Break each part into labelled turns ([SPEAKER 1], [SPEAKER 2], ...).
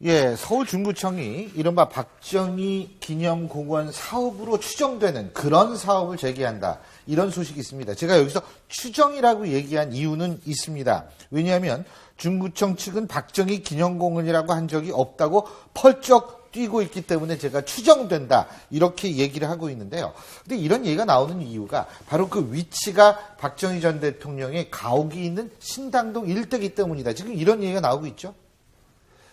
[SPEAKER 1] 예, 서울중구청이 이른바 박정희 기념공원 사업으로 추정되는 그런 사업을 제기한다. 이런 소식이 있습니다. 제가 여기서 추정이라고 얘기한 이유는 있습니다. 왜냐하면 중구청 측은 박정희 기념공원이라고 한 적이 없다고 펄쩍 뛰고 있기 때문에 제가 추정된다. 이렇게 얘기를 하고 있는데요. 근데 이런 얘기가 나오는 이유가 바로 그 위치가 박정희 전 대통령의 가옥이 있는 신당동 일대이기 때문이다. 지금 이런 얘기가 나오고 있죠.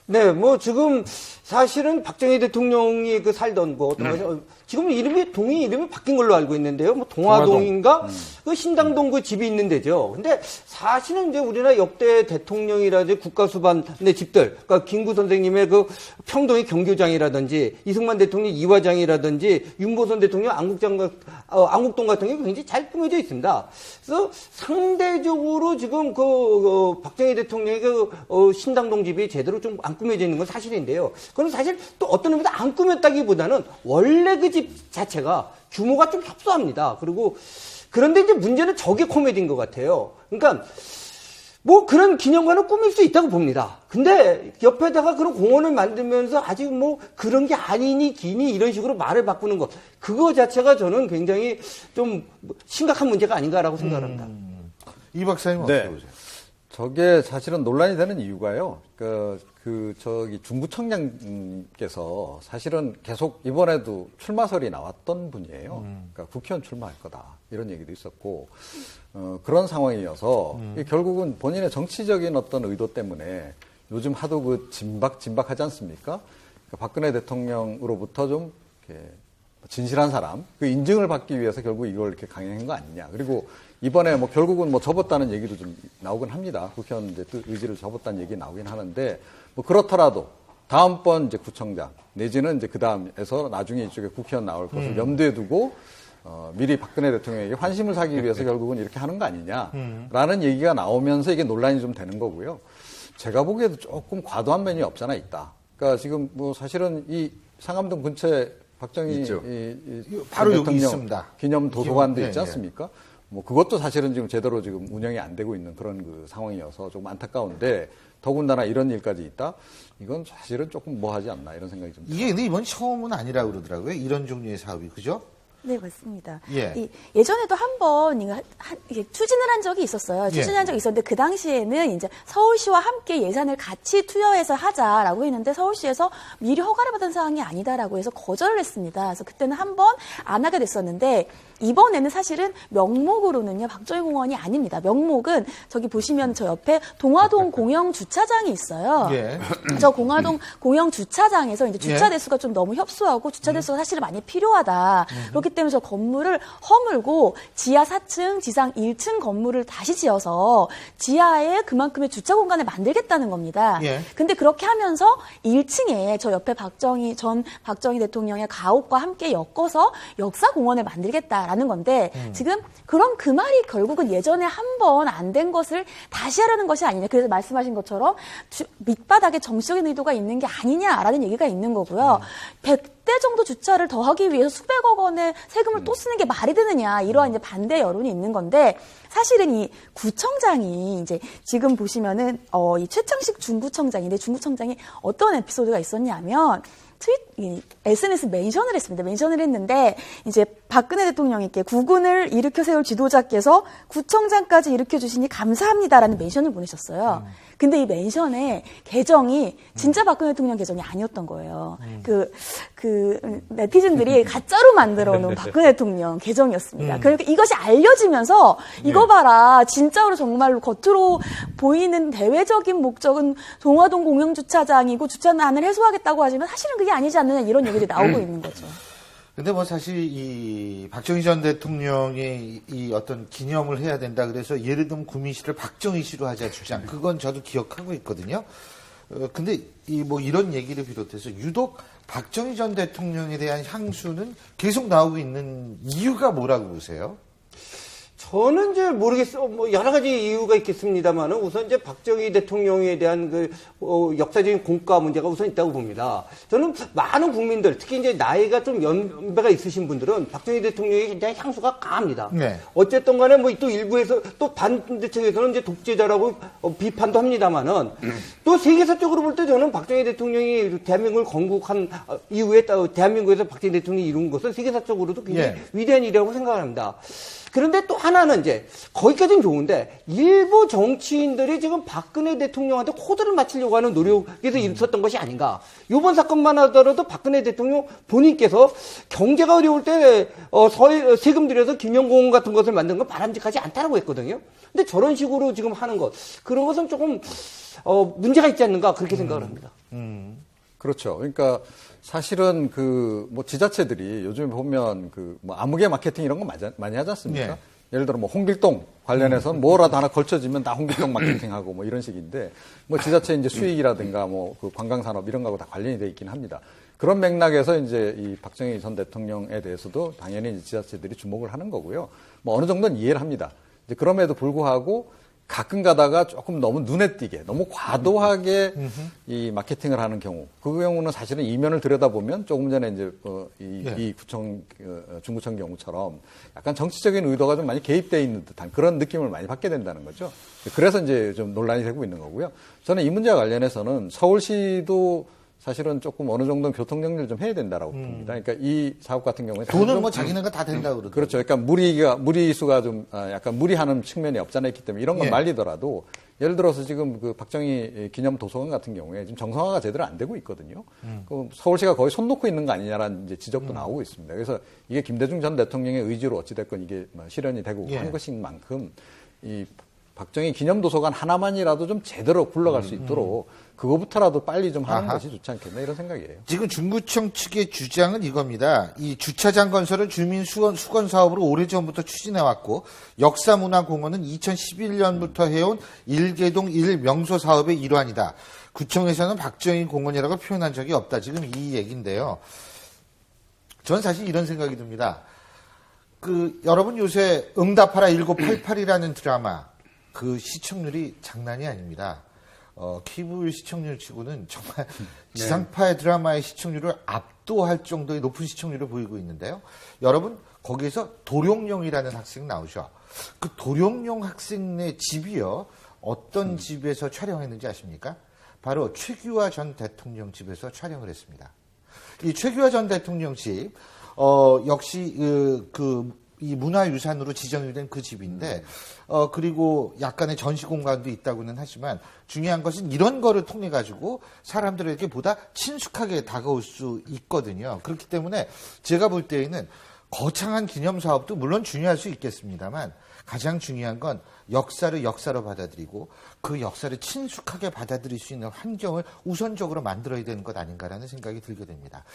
[SPEAKER 2] 네, 뭐 지금 사실은 박정희 대통령이 그 살던 곳, 지금 이름이 동이 이름이 바뀐 걸로 알고 있는데요. 뭐 동화동인가 그 신당동 그 집이 있는 데죠. 근데 사실은 이제 우리나라 역대 대통령이라든지 국가수반의 집들, 그러니까 김구 선생님의 그 평동의 경교장이라든지 이승만 대통령 이화장이라든지 윤보선 대통령 안국동 같은 게 굉장히 잘 꾸며져 있습니다. 그래서 상대적으로 지금 그 박정희 대통령의 그 신당동 집이 제대로 좀 안 꾸며져 있는 건 사실인데요. 그건 사실 또 어떤 의미에서 안 꾸몄다기보다는 원래 그 집 자체가 규모가 좀 협소합니다. 그리고 그런데 이제 문제는 저게 코미디인 것 같아요. 그러니까 뭐 그런 기념관을 꾸밀 수 있다고 봅니다. 근데 옆에다가 그런 공원을 만들면서 아직 뭐 그런 게 아니니 기니 이런 식으로 말을 바꾸는 것, 그거 자체가 저는 굉장히 좀 심각한 문제가 아닌가라고 생각합니다.
[SPEAKER 1] 이 박사님 어떻게 보세요?
[SPEAKER 3] 저게 사실은 논란이 되는 이유가요. 저기 중구청장님께서 사실은 계속 이번에도 출마설이 나왔던 분이에요. 그러니까 국회의원 출마할 거다. 이런 얘기도 있었고, 그런 상황이어서 결국은 본인의 정치적인 어떤 의도 때문에 요즘 하도 그 진박하지 않습니까? 그러니까 박근혜 대통령으로부터 좀 이렇게 진실한 사람, 그 인증을 받기 위해서 결국 이걸 이렇게 강행한 거 아니냐. 그리고 이번에 뭐 결국은 뭐 접었다는 얘기도 좀 나오긴 합니다. 국회의원 이제 의지를 접었다는 얘기 나오긴 하는데, 뭐 그렇더라도 다음번 이제 구청장 내지는 이제 그 다음에서 나중에 이쪽에 국회의원 나올 것을 염두에 두고 미리 박근혜 대통령에게 환심을 사기 위해서 결국은 이렇게 하는 거 아니냐라는 얘기가 나오면서 이게 논란이 좀 되는 거고요. 제가 보기에도 조금 과도한 면이 없잖아 있다. 그러니까 지금 뭐 사실은 이 상암동 근처에 박정희
[SPEAKER 1] 바로 여기
[SPEAKER 3] 대통령
[SPEAKER 1] 있습니다.
[SPEAKER 3] 기념 도서관도 있지 않습니까? 뭐 그것도 사실은 지금 제대로 지금 운영이 안 되고 있는 그런 그 상황이어서 조금 안타까운데, 더군다나 이런 일까지 있다? 이건 사실은 조금 뭐하지 않나 이런 생각이 좀
[SPEAKER 1] 이게 근데 이번 처음은 아니라고 그러더라고요. 이런 종류의 사업이. 그죠?
[SPEAKER 4] 네, 맞습니다.
[SPEAKER 1] 예.
[SPEAKER 4] 예전에도 한번 추진을 한 적이 있었어요. 추진한 적이 있었는데 그 당시에는 이제 서울시와 함께 예산을 같이 투여해서 하자라고 했는데 서울시에서 미리 허가를 받은 사항이 아니다라고 해서 거절을 했습니다. 그래서 그때는 한번 안 하게 됐었는데, 이번에는 사실은 명목으로는요, 박정희 공원이 아닙니다. 명목은 저기 보시면 저 옆에 동화동 공영 주차장이 있어요.
[SPEAKER 1] 예.
[SPEAKER 4] 저 공화동 공영 주차장에서 이제 주차 대수가 좀 너무 협소하고 주차 대수가 사실은 많이 필요하다. 그렇기 때문에 저 건물을 허물고 지하 4층, 지상 1층 건물을 다시 지어서 지하에 그만큼의 주차 공간을 만들겠다는 겁니다.
[SPEAKER 1] 예.
[SPEAKER 4] 근데 그렇게 하면서 1층에 저 옆에 전 박정희 대통령의 가옥과 함께 엮어서 역사 공원을 만들겠다라는 건데, 지금 그럼 그 말이 결국은 예전에 한 번 안 된 것을 다시 하려는 것이 아니냐. 그래서 말씀하신 것처럼 밑바닥에 정치적인 의도가 있는 게 아니냐라는 얘기가 있는 거고요. 100대 정도 주차를 더 하기 위해서 수백억 원의 세금을 또 쓰는 게 말이 되느냐, 이러한 이제 반대 여론이 있는 건데, 사실은 이 구청장이 이제 지금 보시면은 이 최창식 중구청장인데, 중구청장이 어떤 에피소드가 있었냐면 SNS 멘션을 했습니다. 멘션을 했는데, 이제 박근혜 대통령에게 국군을 일으켜 세울 지도자께서 구청장까지 일으켜 주시니 감사합니다라는 멘션을 보내셨어요. 근데 이 멘션의 계정이 진짜 박근혜 대통령 계정이 아니었던 거예요. 네티즌들이 가짜로 만들어 놓은 박근혜 대통령 계정이었습니다. 그러니까 이것이 알려지면서 이거 봐라, 진짜로 정말로 겉으로 보이는 대외적인 목적은 동화동 공영주차장이고 주차난을 해소하겠다고 하지만 사실은 그게 아니지 않느냐, 이런 얘기들이 나오고 있는 거죠.
[SPEAKER 1] 근데 뭐 사실 이 박정희 전 대통령의 이 어떤 기념을 해야 된다 그래서 예를 들면 구민시를 박정희시로 하자 주장, 그건 저도 기억하고 있거든요. 근데 뭐 이런 얘기를 비롯해서 유독 박정희 전 대통령에 대한 향수는 계속 나오고 있는 이유가 뭐라고 보세요?
[SPEAKER 2] 저는 이제 모르겠어. 뭐 여러 가지 이유가 있겠습니다만은 우선 이제 박정희 대통령에 대한 그 역사적인 공과 문제가 우선 있다고 봅니다. 저는 많은 국민들, 특히 이제 나이가 좀 연배가 있으신 분들은 박정희 대통령에 굉장히 향수가 강합니다.
[SPEAKER 1] 네.
[SPEAKER 2] 어쨌든 간에 뭐 또 일부에서 또 반대측에서는 이제 독재자라고 비판도 합니다만은 또 세계사적으로 볼 때 저는 박정희 대통령이 대한민국을 건국한 이후에 대한민국에서 박정희 대통령이 이룬 것은 세계사적으로도 굉장히
[SPEAKER 1] 예.
[SPEAKER 2] 위대한 일이라고 생각을 합니다. 그런데 또 하나는 이제 거기까지는 좋은데 일부 정치인들이 지금 박근혜 대통령한테 코드를 맞추려고 하는 노력에서 있었던 것이 아닌가. 이번 사건만 하더라도 박근혜 대통령 본인께서 경제가 어려울 때 세금 들여서 기념공원 같은 것을 만드는 건 바람직하지 않다라고 했거든요. 근데 저런 식으로 지금 하는 것 그런 것은 조금 문제가 있지 않는가 그렇게 생각을 합니다.
[SPEAKER 3] 그렇죠. 그러니까 사실은 뭐 지자체들이 요즘에 보면 뭐 아무개 마케팅 이런 거 많이 하지 않습니까?
[SPEAKER 1] 네.
[SPEAKER 3] 예를 들어 뭐 홍길동 관련해서 뭐라도 하나 걸쳐지면 다 홍길동 마케팅하고 뭐 이런 식인데 뭐 지자체 이제 수익이라든가 뭐 그 관광산업 이런 거하고 다 관련이 돼 있긴 합니다. 그런 맥락에서 이제 이 박정희 전 대통령에 대해서도 당연히 이제 지자체들이 주목을 하는 거고요. 뭐 어느 정도는 이해를 합니다. 이제 그럼에도 불구하고 가끔 가다가 조금 너무 눈에 띄게, 너무 과도하게 이 마케팅을 하는 경우, 그 경우는 사실은 이면을 들여다보면 조금 전에 이제 이 구청, 중구청 경우처럼 약간 정치적인 의도가 좀 많이 개입되어 있는 듯한 그런 느낌을 많이 받게 된다는 거죠. 그래서 이제 좀 논란이 되고 있는 거고요. 저는 이 문제와 관련해서는 서울시도 사실은 조금 어느 정도는 교통 정리를 좀 해야 된다라고 봅니다. 그러니까 이 사업 같은 경우에
[SPEAKER 1] 돈은 뭐 자기네가 다 된다고 그러더라고요.
[SPEAKER 3] 그렇죠. 그러니까 무리수가 좀 약간 무리하는 측면이 없잖아 있기 때문에 이런 건
[SPEAKER 1] 예.
[SPEAKER 3] 말리더라도 예를 들어서 지금 그 박정희 기념 도서관 같은 경우에 지금 정상화가 제대로 안 되고 있거든요. 그 서울시가 거의 손 놓고 있는 거 아니냐라는 이제 지적도 나오고 있습니다. 그래서 이게 김대중 전 대통령의 의지로 어찌됐건 이게 실현이 되고
[SPEAKER 1] 예.
[SPEAKER 3] 한 것인 만큼 이 박정희 기념 도서관 하나만이라도 좀 제대로 굴러갈 수 있도록 그거부터라도 빨리 좀 하는 것이 좋지 않겠나 이런 생각이에요.
[SPEAKER 1] 지금 중구청 측의 주장은 이겁니다. 이 주차장 건설을 주민 수건 사업으로 오래전부터 추진해왔고 역사문화공원은 2011년부터 해온 일개동 1명소 사업의 일환이다. 구청에서는 박정희 공원이라고 표현한 적이 없다. 지금 이 얘기인데요. 전 사실 이런 생각이 듭니다. 여러분 요새 응답하라 1988이라는 드라마 그 시청률이 장난이 아닙니다. 케이블 시청률 치고는 정말 지상파의 드라마의 시청률을 압도할 정도의 높은 시청률을 보이고 있는데요. 여러분 거기에서 도룡룡이라는 학생 나오죠. 그 도룡룡 학생의 집이요. 어떤 집에서 촬영했는지 아십니까? 바로 최규하 전 대통령 집에서 촬영을 했습니다. 이 최규하 전 대통령 집 역시 이 문화유산으로 지정이 된 그 집인데, 그리고 약간의 전시 공간도 있다고는 하지만 중요한 것은 이런 거를 통해가지고 사람들에게 보다 친숙하게 다가올 수 있거든요. 그렇기 때문에 제가 볼 때에는 거창한 기념 사업도 물론 중요할 수 있겠습니다만 가장 중요한 건 역사를 역사로 받아들이고 그 역사를 친숙하게 받아들일 수 있는 환경을 우선적으로 만들어야 되는 것 아닌가라는 생각이 들게 됩니다.